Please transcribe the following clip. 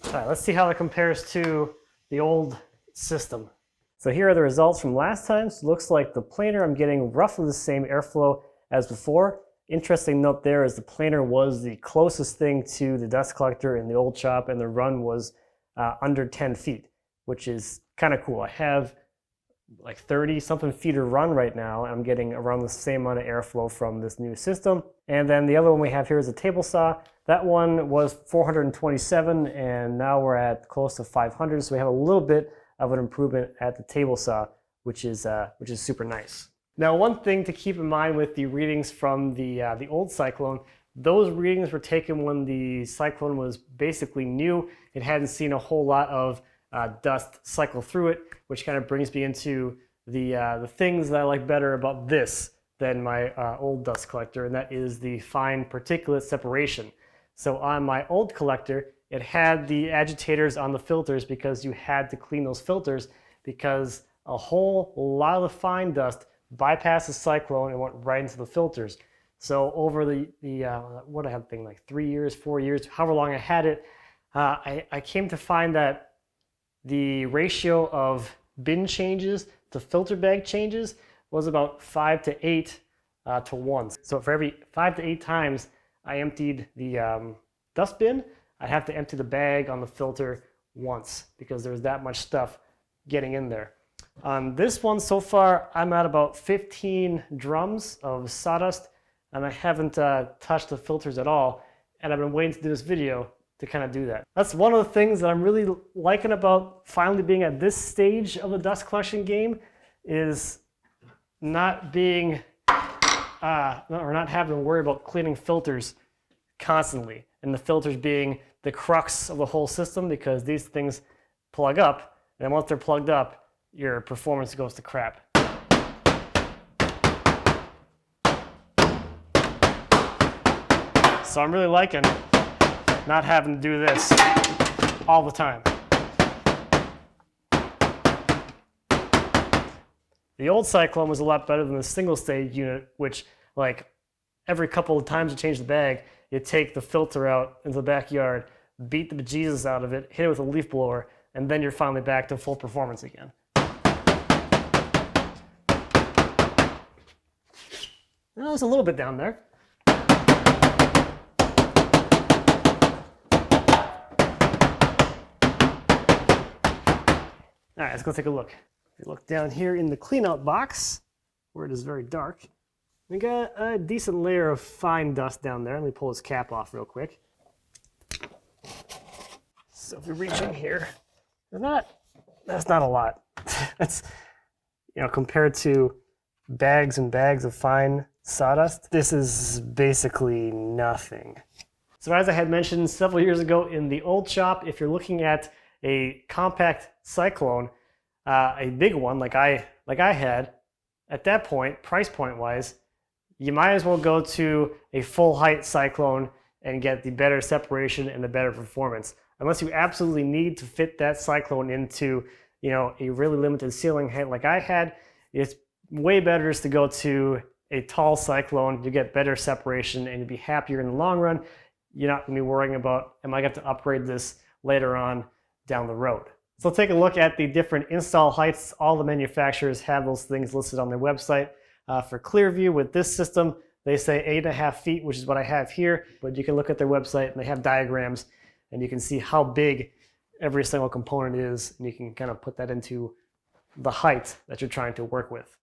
All right, let's see how that compares to the old system. So here are the results from last time. So it looks like the planer, I'm getting roughly the same airflow as before. Interesting note there is the planer was the closest thing to the dust collector in the old shop, and the run was under 10 feet, which is kind of cool. I have like 30 something feet of run right now, and I'm getting around the same amount of airflow from this new system. And then the other one we have here is a table saw. That one was 427, and now we're at close to 500, so we have a little bit of an improvement at the table saw, which is super nice. Now, one thing to keep in mind with the readings from the old Cyclone, those readings were taken when the Cyclone was basically new. It hadn't seen a whole lot of dust cycle through it, which kind of brings me into the things that I like better about this than my old dust collector, and that is the fine particulate separation. So on my old collector, it had the agitators on the filters because you had to clean those filters because a whole lot of the fine dust bypassed the Cyclone and went right into the filters. So over what I have thing like 3 years, 4 years, however long I had it, I came to find that the ratio of bin changes to filter bag changes was about 5 to 8 to 1. So for every 5 to 8 times I emptied the dust bin, I'd have to empty the bag on the filter once because there's that much stuff getting in there. On this one so far, I'm at about 15 drums of sawdust, and I haven't touched the filters at all, and I've been waiting to do this video to kind of do that. That's one of the things that I'm really liking about finally being at this stage of the dust collection game, is not being or not having to worry about cleaning filters constantly, and the filters being the crux of the whole system, because these things plug up, and once they're plugged up, your performance goes to crap. So I'm really liking not having to do this all the time. The old Cyclone was a lot better than the single stage unit, which like every couple of times you change the bag, you take the filter out into the backyard, beat the bejesus out of it, hit it with a leaf blower, and then you're finally back to full performance again. Well, there's a little bit down there. All right, let's go take a look. If you look down here in the cleanout box, where it is very dark, we got a decent layer of fine dust down there. Let me pull this cap off real quick. So if you reach in here, that's not a lot. That's, compared to bags and bags of fine sawdust, this is basically nothing. So as I had mentioned several years ago in the old shop, if you're looking at a compact Cyclone, a big one like I had, at that point, price point wise, you might as well go to a full height Cyclone and get the better separation and the better performance. Unless you absolutely need to fit that Cyclone into a really limited ceiling height like I had, it's way better just to go to a tall Cyclone. You get better separation and you'll be happier in the long run. You're not going to be worrying about, am I going to upgrade this later on down the road? So take a look at the different install heights. All the manufacturers have those things listed on their website. For Clear Vue with this system, they say 8.5 feet, which is what I have here, but you can look at their website and they have diagrams and you can see how big every single component is, and you can kind of put that into the height that you're trying to work with.